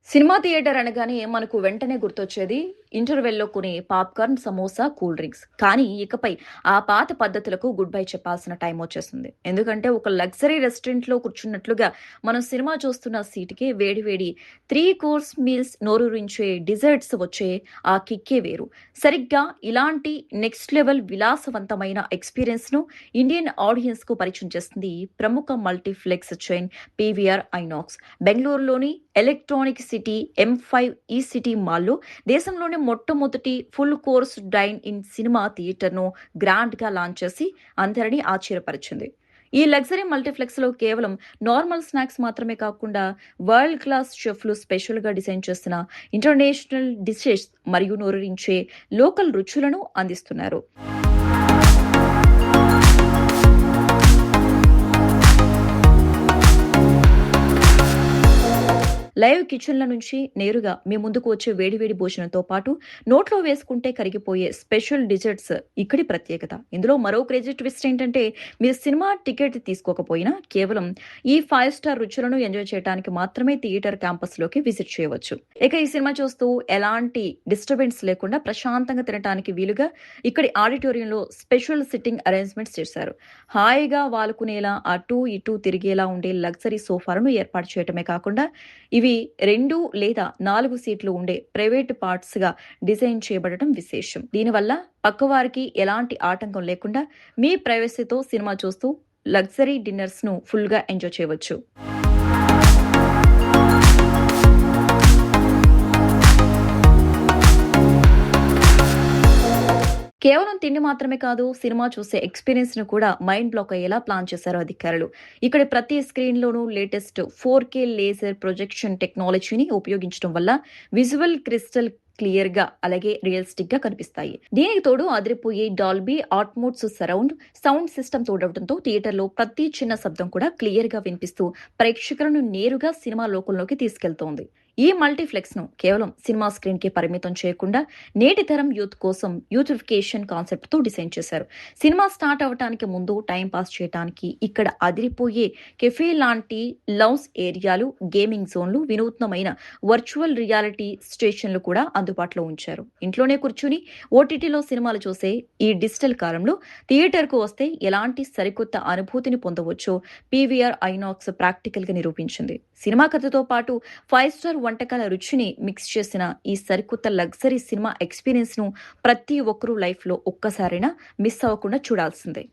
Cinema theatre అనగానే మనకు వెంటనే గుర్తొచ్చేది ఇంటర్వెల్‌లో కొనే పాప్‌కార్న్, సమోసా, కూల్ డ్రింక్స్. కానీ ఇకపై ఆ పాత పద్ధతులకు గుడ్ బై చెప్పాల్సిన టైం వచ్చేసింది. ఎందుకంటే ఒక లగ్జరీ రెస్టారెంట్‌లో కూర్చున్నట్లుగా మనం సినిమా చూస్తున్న సీటుకే వేడి వేడి 3 కోర్స్ మీల్స్ నోరూరించే డిజర్ట్స్ వచ్చే ఆ కిక్కే వేరు. సరిగ్గా ఇలాంటి నెక్స్ట్ లెవెల్ విలాసవంతమైన ఎక్స్‌పీరియన్స్‌ను ఇండియన్ ఆడియన్స్‌కు పరిచయం చేస్తుంది ప్రముఖ మల్టీప్లెక్స్ చైన్ పీవీఆర్ ఐనాక్స్. బెంగుళూరులోని ఎలక్ట్రానిక్ సిటీ ఎం5 ఈ సిటీ మాల్లో దేశంలోనే మొట్టమొదటి full course dine in cinema థియేటర్ను గ్రాండ్గా లాంచ్ చేసి అందరినీ ఆశ్చర్యపరిచింది. ఈ లగ్జరీ మల్టీప్లెక్స్ లో కేవలం నార్మల్ స్నాక్స్ మాత్రమే కాకుండా వరల్డ్ క్లాస్ షెఫ్లు స్పెషల్ గా డిజైన్ చేసిన ఇంటర్నేషనల్ డిషెస్ మరియు నోరరించే లోకల్ రుచులను అందిస్తున్నారు. లైవ్ కిచెన్ల నుంచి నేరుగా మీ ముందుకు వచ్చే వేడివేడి భోజనంతో పాటు నోట్లో వేసుకుంటే కరిగిపోయే స్పెషల్ డిజర్ట్స్ ఇక్కడి ప్రత్యేకత. ఇందులో మరో క్రేజీ ట్విస్ట్ ఏంటంటే మీరు సినిమా టికెట్ తీసుకోకపోయినా కేవలం ఈ 5 స్టార్ రుచులను ఎంజాయ్ చేయడానికి మాత్రమే థియేటర్ క్యాంపస్ లోకి విజిట్ చేయవచ్చు. ఇక ఈ సినిమా చూస్తూ ఎలాంటి డిస్టర్బెన్స్ లేకుండా ప్రశాంతంగా తినడానికి వీలుగా ఇక్కడి ఆడిటోరియంలో స్పెషల్ సిట్టింగ్ అరేంజ్మెంట్స్ చేశారు. హాయిగా వాలుకునేలా అటూ ఇటూ తిరిగేలా ఉండే లగ్జరీ సోఫాలను ఏర్పాటు చేయటమే కాకుండా ఇవి 2 లేదా 4 సీట్లు ఉండే ప్రైవేట్ పార్ట్స్ గా డిజైన్ చేయబడటం విశేషం. దీనివల్ల పక్కవారికి ఎలాంటి ఆటంకం లేకుండా మీ ప్రైవసీతో సినిమా చూస్తూ లగ్జరీ డిన్నర్స్ ను ఫుల్ గా ఎంజాయ్ చేయవచ్చు. కేవలం తిండి మాత్రమే కాదు, సినిమా చూసే ఎక్స్‌పీరియన్స్ ను కూడా మైండ్ బ్లాక్ అయ్యేలా ప్లాన్ చేశారు అధికారులు. ఇక్కడ ప్రతి స్క్రీన్‌లోనూ లేటెస్ట్ 4K లేజర్ ప్రొజెక్షన్ టెక్నాలజీని ఉపయోగించడం వల్ల విజువల్ క్రిస్టల్ క్లియర్ గా అలాగే రియలిస్టిక్ గా కనిపిస్తాయి. దీనికి తోడు అదిరిపోయే Dolby Atmos surround sound system తోడవడంతో థియేటర్ లో ప్రతి చిన్న శబ్దం కూడా క్లియర్ గా వినిపిస్తూ ప్రేక్షకులను నేరుగా సినిమా లోకంలోకి తీసుకెళ్తోంది. ఈ మల్టీప్లెక్స్ ను కేవలం సినిమా స్క్రీన్ కి పరిమితం చేయకుండా నేటి తరం యూత్ కోసం యూతిఫికేషన్ కాన్సెప్ట్ తో డిజైన్ చేశారు. సినిమా స్టార్ట్ అవటానికి ముందు టైం పాస్ చేయడానికి ఇక్కడ అదిరిపోయే కెఫే లాంటి లౌంజ్ ఏరియాలు, గేమింగ్ జోన్లు, వినూత్నమైన వర్చువల్ రియాలిటీ స్టేషన్లు కూడా అందుబాటులో ఉంచారు. ఇంట్లోనే కూర్చుని ఓటీటీలో సినిమాలు చూసే ఈ డిజిటల్ కాలంలో థియేటర్ కు వస్తే ఎలాంటి సరికొత్త అనుభూతిని పొందవచ్చో పీవీఆర్ ఐనాక్స్ ప్రాక్టికల్ గా నిరూపించింది. సినిమా కథతో పాటు 5 స్టార్ వంటకాల రుచిని మిక్స్ చేసిన ఈ సరికొత్త లగ్జరీ సినిమా ఎక్స్‌పీరియన్స్ ను ప్రతి ఒక్కరూ లైఫ్ లో ఒక్కసారైనా మిస్ అవ్వకుండా చూడాల్సిందే.